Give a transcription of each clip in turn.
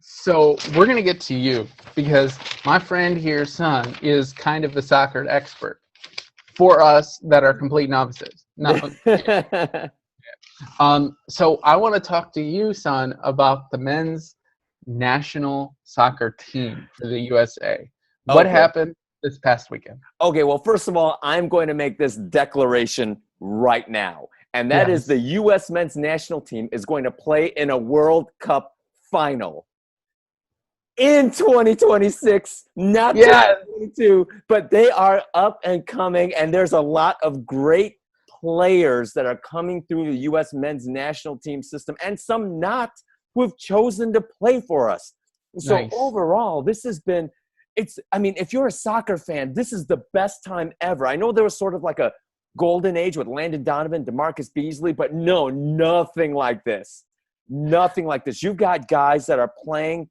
So we're going to get to you because my friend here, son, is kind of a soccer expert for us that are complete novices. No, so I want to talk to you, son, about the men's national soccer team for the USA. What Okay. happened this past weekend? Okay. Well, first of all, I'm going to make this declaration right now. And that is the Yes. U.S. men's national team is going to play in a World Cup final in 2026, not Yes. 2022, but they are up and coming. And there's a lot of great players that are coming through the U.S. men's national team system and some not who have chosen to play for us. So Nice. overall, this has been I mean, if you're a soccer fan, this is the best time ever. I know there was sort of like a golden age with Landon Donovan, DeMarcus Beasley, but no, nothing like this. Nothing like this. You've got guys that are playing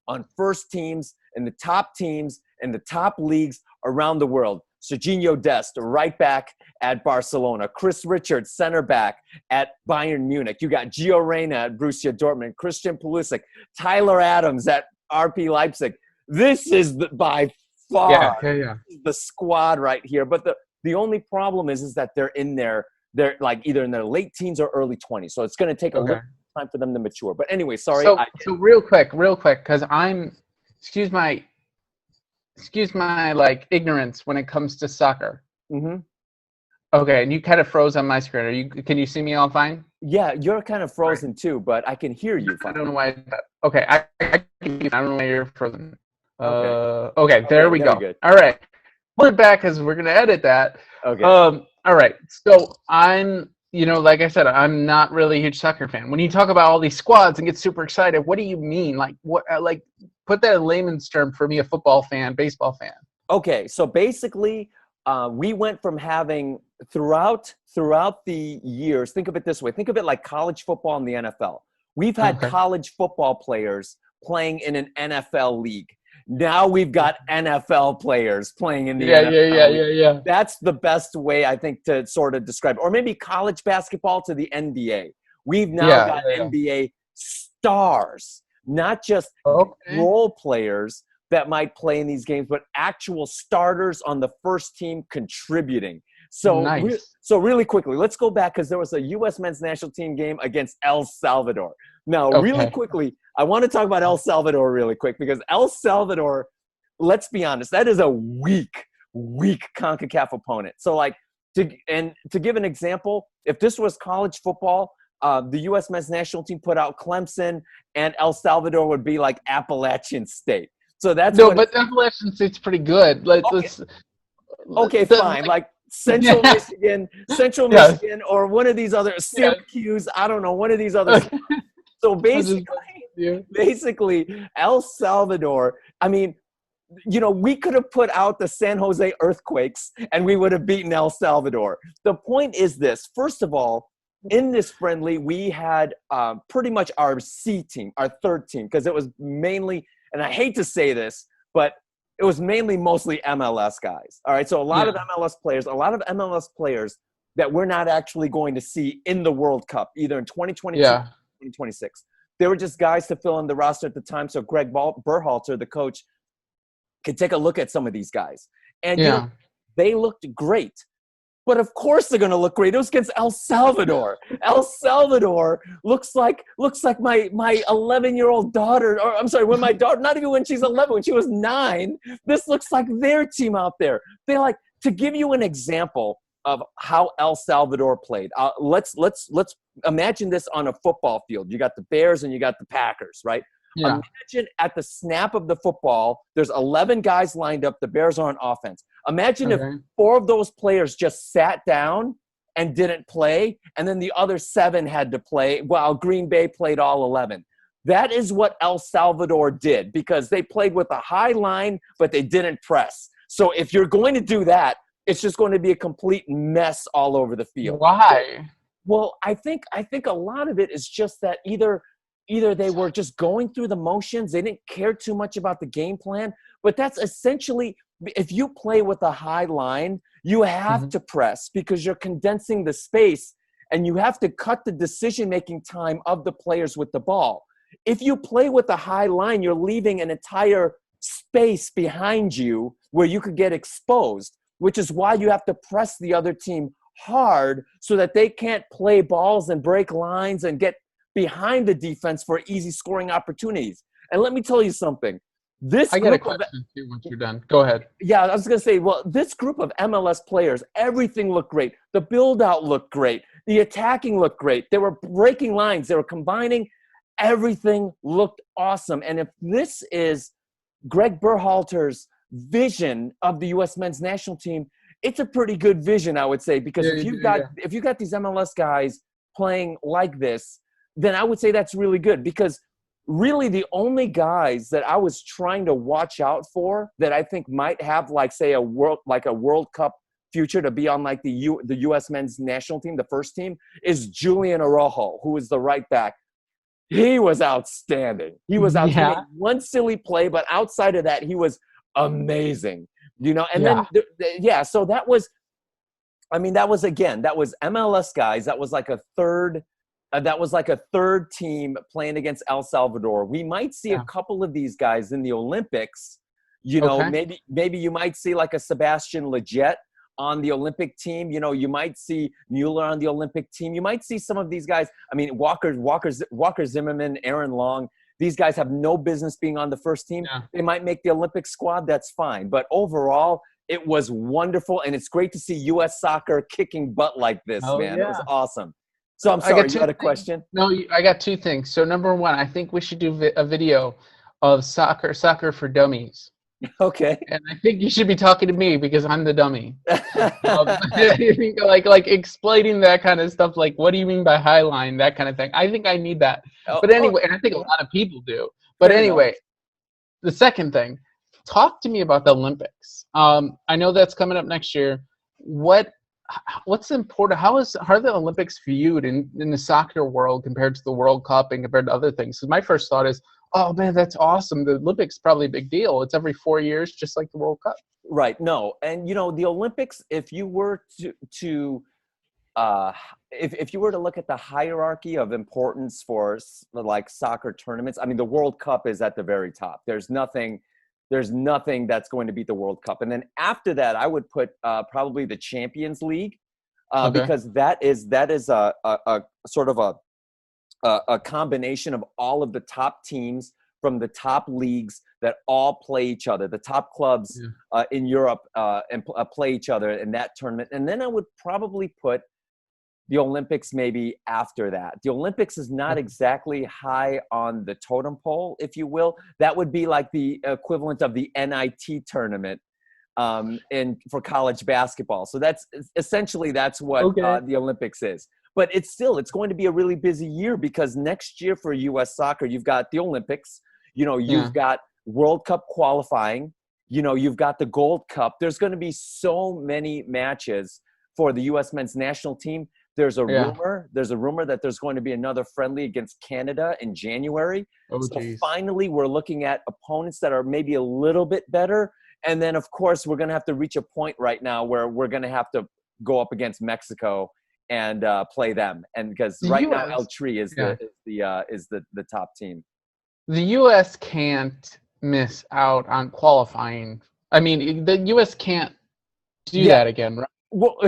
on first teams and the top teams and the top leagues around the world. Serginho Dest, right back at Barcelona. Chris Richards, center back at Bayern Munich. You got Gio Reyna at Borussia Dortmund. Christian Pulisic, Tyler Adams at RB Leipzig. This is by far Yeah. the squad right here. But the only problem is that they're like either in their late teens or early 20s. So it's going to take a little time for them to mature. But anyway, sorry. So real quick, because excuse my like ignorance when it comes to soccer. Mm-hmm. Okay, and you kind of froze on my screen. Can you see me all fine? Yeah, you're kind of frozen too, but I can hear you fine. I don't know why. Okay, I don't know why you're frozen. Okay. Okay, there we go. Good. All right, we're back because we're gonna edit that. Okay. All right. So I'm, like I said, I'm not really a huge soccer fan. When you talk about all these squads and get super excited, what do you mean? Like what? Like put that in layman's term for me, a football fan, baseball fan. Okay, so basically, we went from having throughout the years. Think of it this way. Think of it like college football in the NFL. We've had college football players playing in an NFL league. Now we've got NFL players playing in the NFL. Yeah. That's the best way, I think, to sort of describe it. Or maybe college basketball to the NBA. We've now got NBA stars, not just role players that might play in these games, but actual starters on the first team contributing. So, so really quickly, let's go back because there was a U.S. men's national team game against El Salvador. Now, really quickly, I want to talk about El Salvador really quick because El Salvador, let's be honest, that is a weak CONCACAF opponent. So, like, to give an example, if this was college football, the U.S. men's national team put out Clemson, and El Salvador would be like Appalachian State. So that's but Appalachian State's pretty good. Fine. Like Central Michigan, Michigan, or one of these other Syracuse. I don't know, one of these other. So basically, El Salvador. I mean, we could have put out the San Jose Earthquakes, and we would have beaten El Salvador. The point is this: first of all, in this friendly, we had pretty much our C team, our third team, because it was mainly. And I hate to say this, but it was mostly MLS guys. All right, so a lot of MLS players that we're not actually going to see in the World Cup, either in 2022 or 2026. They were just guys to fill in the roster at the time so Greg Berhalter, the coach, could take a look at some of these guys. And they looked great. But of course they're going to look great. It was against El Salvador. El Salvador looks like my 11-year-old daughter. Or I'm sorry, when my daughter, not even when she's 11, when she was 9, this looks like their team out there. To give you an example of how El Salvador played. Let's imagine this on a football field. You got the Bears and you got the Packers, right? Yeah. Imagine at the snap of the football, there's 11 guys lined up. The Bears are on offense. Imagine if 4 of those players just sat down and didn't play, and then the other 7 had to play while Green Bay played all 11. That is what El Salvador did because they played with a high line, but they didn't press. So if you're going to do that, it's just going to be a complete mess all over the field. Why? Well, I think a lot of it is just that either they were just going through the motions. They didn't care too much about the game plan. But that's essentially, if you play with a high line, you have to press because you're condensing the space and you have to cut the decision-making time of the players with the ball. If you play with a high line, you're leaving an entire space behind you where you could get exposed, which is why you have to press the other team hard so that they can't play balls and break lines and get behind the defense for easy scoring opportunities. And let me tell you something. I got a question too once you're done. Go ahead. Yeah, I was going to say, well, this group of MLS players, everything looked great. The build-out looked great. The attacking looked great. They were breaking lines. They were combining. Everything looked awesome. And if this is Greg Berhalter's vision of the U.S. men's national team, it's a pretty good vision, I would say, because if you got these MLS guys playing like this, then I would say that's really good, because really the only guys that I was trying to watch out for that I think might have, like, say, a World Cup future to be on like the U.S. men's national team, the first team, is Julian Araujo, who is the right back. He was outstanding. He was outstanding. Yeah. One silly play, but outside of that, he was amazing. And then so that was MLS guys. That was like a third. That was like a third team playing against El Salvador. We might see a couple of these guys in the Olympics. Maybe you might see like a Sebastian Lletget on the Olympic team. You might see Mueller on the Olympic team. You might see some of these guys. I mean, Walker Zimmerman, Aaron Long. These guys have no business being on the first team. Yeah. They might make the Olympic squad. That's fine. But overall, it was wonderful, and it's great to see U.S. soccer kicking butt like this, man. Yeah. It was awesome. So I'm sorry, you had a question? No, I got two things. So number one, I think we should do a video of soccer for dummies. Okay. And I think you should be talking to me because I'm the dummy. like explaining that kind of stuff, like what do you mean by high line, that kind of thing. I think I need that. But anyway, and I think a lot of people do. But anyway, the second thing, talk to me about the Olympics. I know that's coming up next year. What's important? How are the Olympics viewed in the soccer world compared to the World Cup and compared to other things? So my first thought is, oh man, that's awesome. The Olympics is probably a big deal. It's every 4 years, just like the World Cup. Right. No. And the Olympics, if you were if you were to look at the hierarchy of importance for like soccer tournaments, I mean, the World Cup is at the very top. There's nothing that's going to beat the World Cup. And then after that, I would put probably the Champions League, because that is a sort of a combination of all of the top teams from the top leagues that all play each other. The top clubs in Europe and play each other in that tournament. And then I would probably put the Olympics maybe after that. The Olympics is not exactly high on the totem pole, if you will. That would be like the equivalent of the NIT tournament for college basketball. So that's what the Olympics is. But it's going to be a really busy year, because next year for U.S. soccer, you've got the Olympics, you've got World Cup qualifying, you've got the Gold Cup. There's going to be so many matches for the U.S. men's national team. There's a rumor that there's going to be another friendly against Canada in January. Finally, we're looking at opponents that are maybe a little bit better. And then, of course, we're going to have to reach a point right now where we're going to have to go up against Mexico and play them. And because now El Tri is the top team. The U.S. can't miss out on qualifying. I mean, the U.S. can't do that again, right? Well,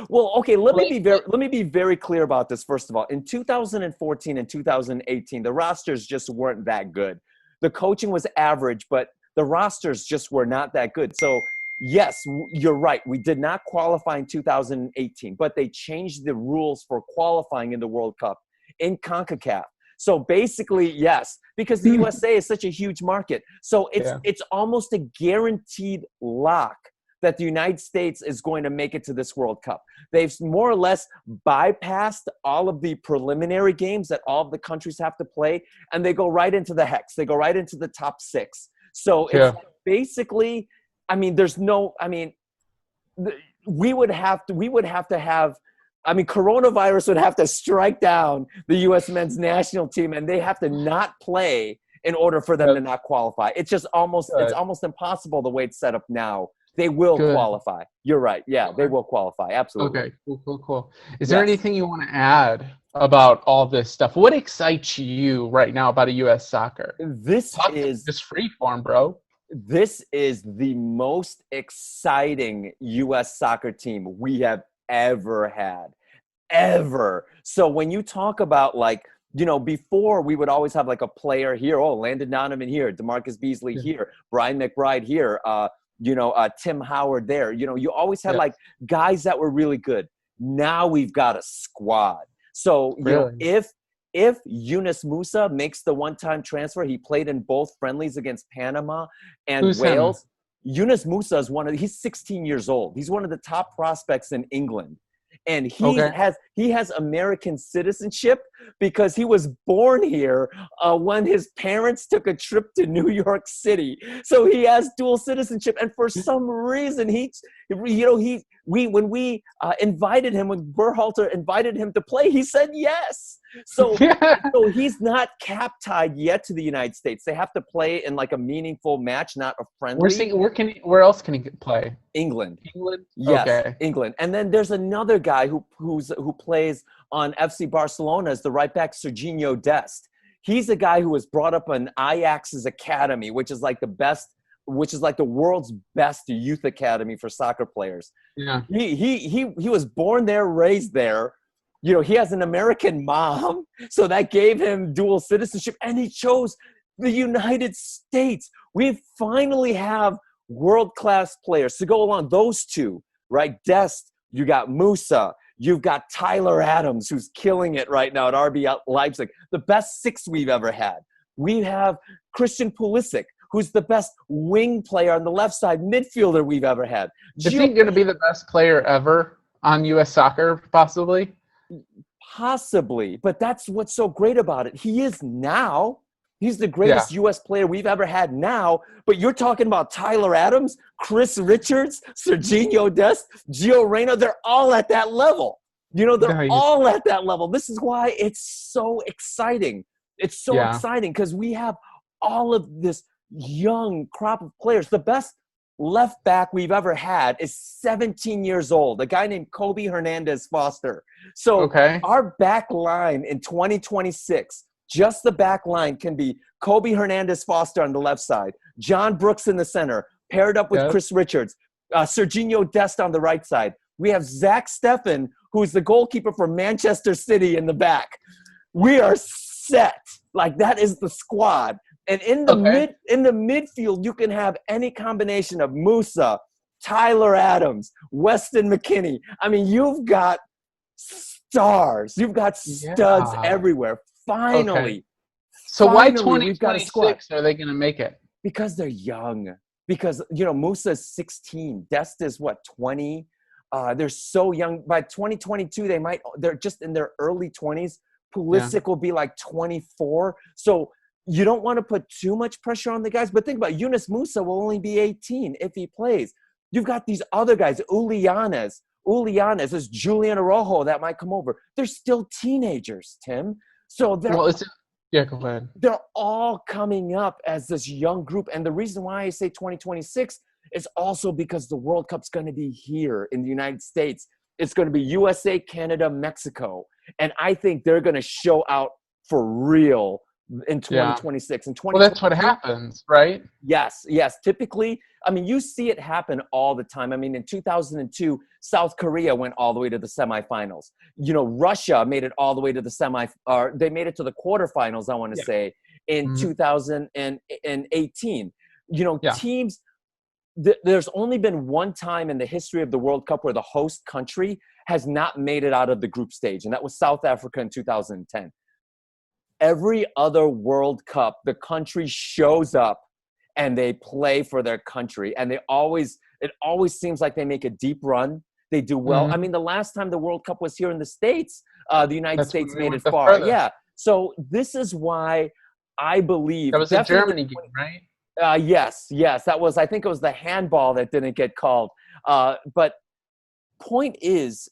Well, okay. Let me be very clear about this. First of all, in 2014 and 2018, the rosters just weren't that good. The coaching was average, but the rosters just were not that good. So yes, you're right. We did not qualify in 2018, but they changed the rules for qualifying in the World Cup in CONCACAF. So basically, yes, because the USA is such a huge market. So it's almost a guaranteed lock that the United States is going to make it to this World Cup. They've more or less bypassed all of the preliminary games that all of the countries have to play, and they go right into the hex. They go right into the top six. So it's basically, I mean, we would have to have, I mean, coronavirus would have to strike down the U.S. men's national team, and they have to not play in order for them to not qualify. It's just almost impossible the way it's set up now. They will qualify. You're right. Yeah, they will qualify. Absolutely. Okay, cool. Is there anything you want to add about all this stuff. What excites you right now about a U.S. soccer? This Talk is just free form, bro. this is the most exciting U.S. soccer team we have ever had. Ever. So when you talk about, like, before we would always have like a player here, Landon Donovan here, DeMarcus Beasley Yeah. here, Brian McBride here, Tim Howard there. You always had Yeah. like guys that were really good. Now we've got a squad. So, Really? if Yunus Musa makes the one-time transfer, he played in both friendlies against Panama and Who's him? Wales. Yunus Musa is he's 16 years old. He's one of the top prospects in England. And he Okay. has American citizenship because he was born here when his parents took a trip to New York City. So he has dual citizenship. And for some reason, when we invited him, when Berhalter invited him to play, he said yes. So he's not cap tied yet to the United States. They have to play in like a meaningful match, not a friendly. Where else can he play? England. England? Yes, Okay. England. And then there's another guy who plays on FC Barcelona as the right back, Serginho Dest. He's a guy who was brought up in Ajax's academy, which is like the world's best youth academy for soccer players. Yeah. He was born there, raised there. He has an American mom, so that gave him dual citizenship, and he chose the United States. We finally have world-class players to go along. Those two, right? Dest, you got Musa, you've got Tyler Adams, who's killing it right now at RB Leipzig, the best six we've ever had. We have Christian Pulisic, who's the best wing player on the left side, midfielder we've ever had. Is he going to be the best player ever on U.S. soccer, possibly? Possibly, but that's what's so great about it. He is now. He's the greatest U.S. player we've ever had now. But you're talking about Tyler Adams, Chris Richards, Serginho Dest, Gio Reyna. They're all at that level. They're all at that level. This is why it's so exciting. It's so exciting because we have all of this young crop of players. The best left back we've ever had is 17 years old, a guy named Kobe Hernandez Foster. So our back line in 2026, just the back line, can be Kobe Hernandez Foster on the left side, John Brooks in the center, paired up with Chris Richards, Serginho Dest on the right side. We have Zach Steffen, who's the goalkeeper for Manchester City, in the back. We are set. Like, that is the squad. And in the midfield, you can have any combination of Musa, Tyler Adams, Weston McKennie. I mean, you've got stars. You've got studs everywhere. Finally. So why we've got a squad. 2026 are they going to make it? Because they're young. Because, Musa's 16. Dest is, 20? They're so young. By 2022, they're just in their early 20s. Pulisic will be like 24. So you don't want to put too much pressure on the guys. But think about it. Yunus Musa will only be 18 if he plays. You've got these other guys, Ulianes, there's Julian Araujo that might come over. They're still teenagers, Tim. So go ahead. They're all coming up as this young group. And the reason why I say 2026 is also because the World Cup's going to be here in the United States. It's going to be USA, Canada, Mexico. And I think they're going to show out for real in 2026. Well, that's what happens, right? Yes. Typically, I mean, you see it happen all the time. I mean, in 2002, South Korea went all the way to the semifinals. Russia made it all the way to the they made it to the quarterfinals, I want to say, in 2018. Teams, there's only been one time in the history of the World Cup where the host country has not made it out of the group stage, and that was South Africa in 2010. Every other World Cup, the country shows up and they play for their country. And it always seems like they make a deep run. They do well. I mean, the last time the World Cup was here in the States, the United States made it far. Further. Yeah. So this is why I believe that was a Germany game, right? Yes. I think it was the handball that didn't get called. But point is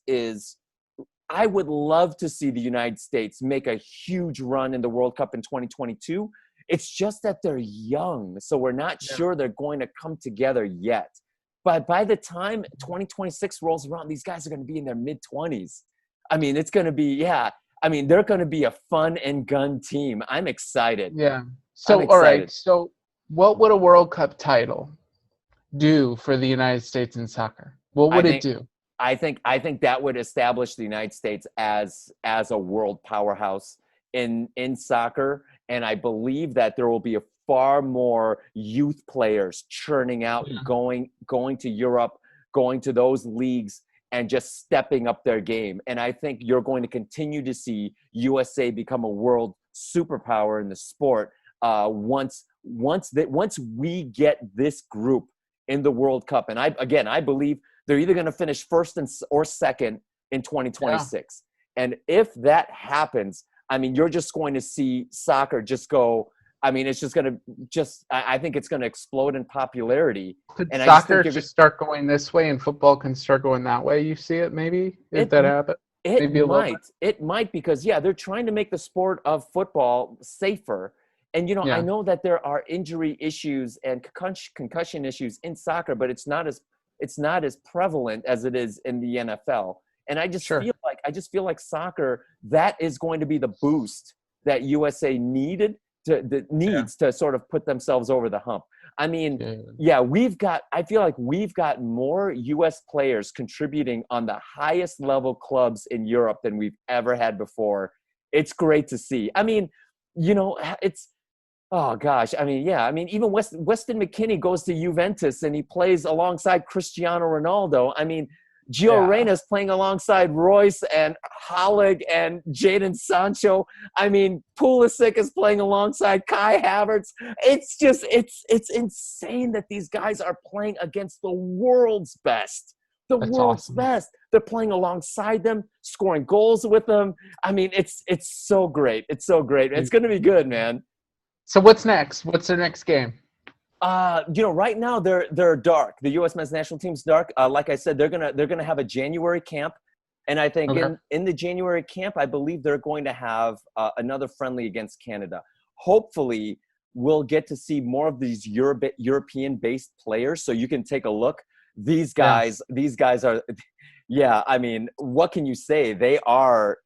I would love to see the United States make a huge run in the World Cup in 2022. It's just that they're young, so we're not sure they're going to come together yet. But by the time 2026 rolls around, these guys are going to be in their mid-20s. I mean, it's going to be, I mean, they're going to be a fun and gun team. I'm excited. Yeah. I'm So, all right. excited. So, what would a World Cup title do for the United States in soccer? What I would it think do? I think that would establish the United States as a world powerhouse in soccer, and I believe that there will be a far more youth players churning out, Yeah. going to Europe, going to those leagues, and just stepping up their game. And I think you're going to continue to see USA become a world superpower in the sport once we get this group in the World Cup. And I believe they're either going to finish first or second in Yeah. 2026. And if that happens, I mean, you're just going to see soccer just go. I mean, it's just going to I think it's going to explode in popularity. Could And I just think soccer you're just start going this way and football can start going that way? You see it maybe if it that happens? it Maybe a little might bit. it might because yeah, they're trying to make the sport of football safer. And I Yeah. know that there are injury issues and concussion issues in soccer, but it's not as prevalent as it is in the NFL. And Sure. I just feel like soccer, that is going to be the boost that USA Yeah. needs to sort of put themselves over the hump. I mean, Yeah. yeah, I feel like we've got more US players contributing on the highest level clubs in Europe than we've ever had before. It's great to see. I mean, it's oh gosh, I mean, yeah, I mean, even Weston McKennie goes to Juventus and he plays alongside Cristiano Ronaldo. I mean, Gio Yeah. Reyna's playing alongside Royce and Halleck and Jadon Sancho. I mean, Pulisic is playing alongside Kai Havertz. It's just, it's insane that these guys are playing against the world's best. The That's world's awesome. best. They're playing alongside them, scoring goals with them. I mean, it's so great. It's so great. It's going to be good, man. So what's next? What's their next game? Right now they're dark. The U.S. men's national team's dark. Like I said, they're gonna have a January camp, and I think Okay. in the January camp, I believe they're going to have another friendly against Canada. Hopefully, we'll get to see more of these European-based players, so you can take a look. These Yes. guys are, yeah. I mean, what can you say? They are.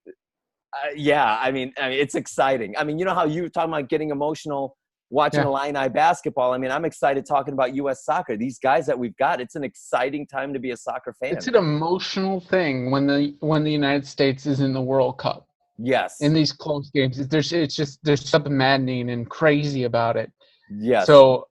Yeah, I mean, it's exciting. I mean, you know how you were talking about getting emotional watching Yeah. Illini basketball. I mean, I'm excited talking about U.S. soccer. These guys that we've got, it's an exciting time to be a soccer It's fan. an emotional thing when the United States is in the World Cup. In Yes, these close games, there's something maddening and crazy about it. yes, So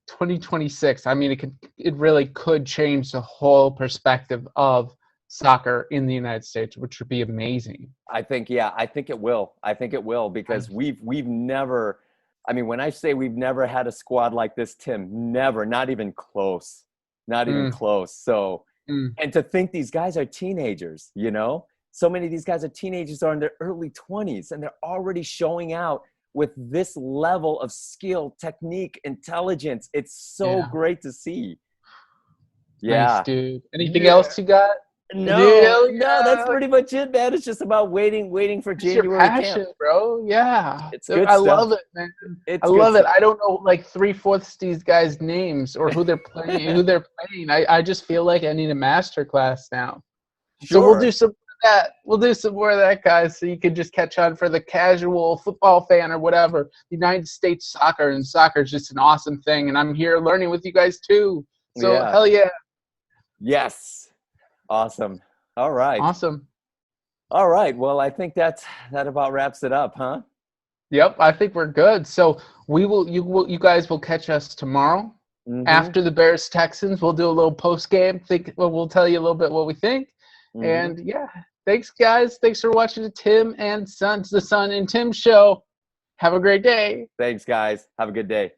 2026, I mean, it really could change the whole perspective of soccer in the United States, which would be amazing. I think it will. I think it will because we've never. I mean, when I say we've never had a squad like this, Tim, never, not even close, not even Mm, close. So, mm. and to think these guys are teenagers, so many of these guys are teenagers are in their early 20s and they're already showing out with this level of skill, technique, intelligence. It's so Yeah, great to see. nice, Yeah. dude. Anything Yeah. else you got? Dude, No, hell no, that's yeah. pretty much it, man. It's just about waiting for It's your January camp. passion, bro. Yeah. It's Dude, good I love stuff. it, man. I It's good love it. stuff. I don't know like three-fourths these guys' names or who they're playing. I just feel like I need a master class now. So we'll do Sure. some of that. We'll do some more of that, guys, so you can just catch on for the casual football fan or whatever. The United States soccer is just an awesome thing, and I'm here learning with you guys too. So Yeah. hell yeah, Yes. Awesome. All right. awesome. All right. Well, I think that about wraps it up, huh? Yep, I think we're good. So you guys will catch us tomorrow Mm-hmm. after the Bears Texans. We'll do a little post game. We'll tell you a little bit what we think. Mm-hmm. And yeah, thanks guys. Thanks for watching the Tim and Son and Tim show. Have a great day. Thanks, guys. Have a good day.